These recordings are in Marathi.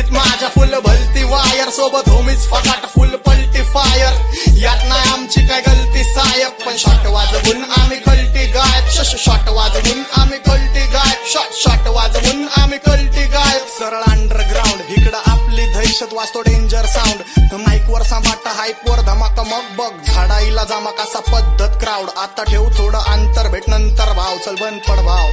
बुद्धीत माझ्या फुल भलती वायर, सोबत होमीच फकाट फुल पलटी फायर. यात नाही आमची काय गलती साहेब, पण शॉट वाजवून आम्ही कलटी गायब. शॉट वाजवून आम्ही कलटी गायब. शॉट वाजवून आम्ही कलटी गायब. सरळ अंडरग्राऊंड इकडं आपली दहशत वाजतो डेंजर साऊंड. माईकवर सांभाटा हाईपवर धमाका मग बघ झाडाईला जामा कसा पद्धत क्राऊड. आता ठेव थोडं अंतर भेट नंतर भाव, चल बंद पड भाव.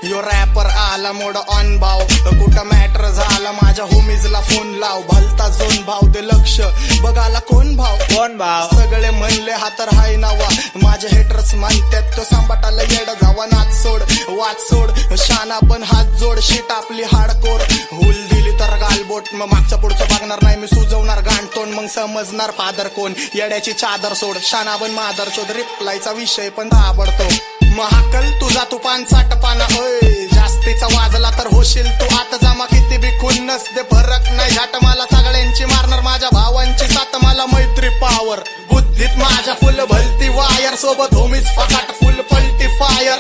यो रॅपर आला मोड ऑन भाव, कुठं मॅटर झाला माझ्या होमीजला फोन लाव. भलता झोन भाव दे लक्ष बघाला कोण भाव. कोण भाव? सगळे म्हणले हा तर हाय नावा, माझे हेटर्स म्हणतात तो सांबाटाला येड जावा. नाच सोड वाच सोड शाना पण हात जोड. शीट आपली हाडकोर हुल दिली तर गालबोट. मग मागचं पुढचं बघणार नाही मी, सुजवणार गांडतोंड. मग समजणार फादर कोण, येड्याची चादर सोड. शाना पण मादर शोध, रिप्लायचा विषय पण आवडतो. महाकल तुझा तू 5-60 पाना होय, जास्तीचा वाजला तर होशील तू आता जमा. किती बी खुन्नस दे फरक नाही झाट, मला सगळ्यांची मारणार माझ्या भावांची साथ. मला मैत्री पावर बुद्धीत माझ्या फुल भलती वायर, सोबत होमीच फकाट फुल पलटी फायर.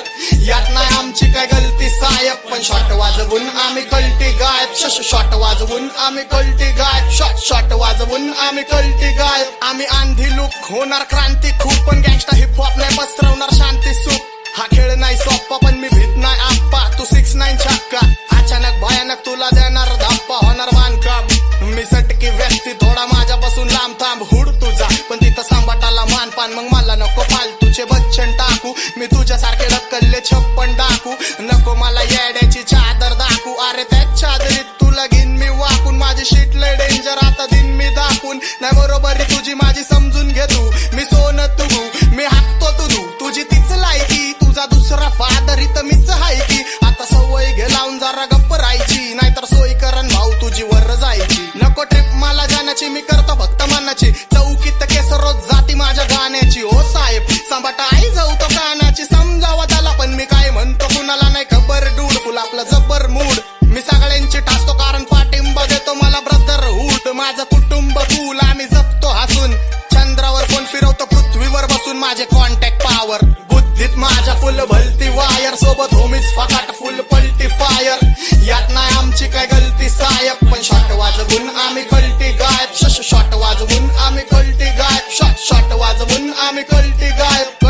यात नाही आमची काय गलती साहेब, पण शॉट वाजवून आम्ही कलटी गायब. शॉट वाजवून आम्ही कलटी गायब. शॉट वाजवून आम्ही कलटी गायब. आम्ही आंधी लुक होणार क्रांती खूप, पण गँगस्टा हिपहॉप नाही पसरवणार शांती सुख. हा खेळ नाही सोप्पा पण मी भीत नाही आप्पा, तू 6-9 छक्का. अचानक भयानक तुला देणार धप्पा, होणार बांधकाम. मी सटकी व्यक्ती थोडा माझ्यापासून लांब थांब. हुड तुझा पण तिथं सांबाटाला मानपान, मग मला नको फालतूचे बच्चन टाकू. मी तुझ्यासारखे ढकलले 56 डाकू. नको मला येड्याची चादर दाखवू. अरे त्याच चादरीत तुला घेईन मी वाकून. माझी शीट लय डेंजर आता दिन मी दाखवून. नाही बरोबर तुझी माझी समजून घे तू. मी सोनं तुगू मी हाकतो तुझू, तुझी तीच लायकी. तुझा दुसरा फादर इथं मीच हाय की. आता सवय घे लावून जरा गप्प राहायची, नाहीतर सोय करण भाऊ तुझी वर जायची. नको ट्रिप मला जाण्याची, मी करतो फक्त मनाची. चौकीत केस रोज जाती माझ्या गाण्याची. हो साहेब सांबाटा आई जाऊ तो कानाची. समजावा त्याला पण मी काय म्हणतो कुणाला नाही खबर. डूड फुल आपला जबर मूड. मी सगळ्यांची टासतो कारण पाठिंबा देतो मला ब्रदरहूड. माझं कुटुंब फुल आम्ही जपतो हसून. चंद्रावर फोन फिरवतो पृथ्वीवर बसून. माझे कॉन्टॅक्ट पावर बुद्धीत माझ्या फुल भलती वायर, सोबत होमीच फकाट फुल पलटी फायर. यात नाही आमची काय गलती साहेब, पण शॉट वाजवून आम्ही कलटी गायब. शॉट वाजवून आम्ही कलटी गायब. शॉट वाजवून आम्ही कलटी गायब.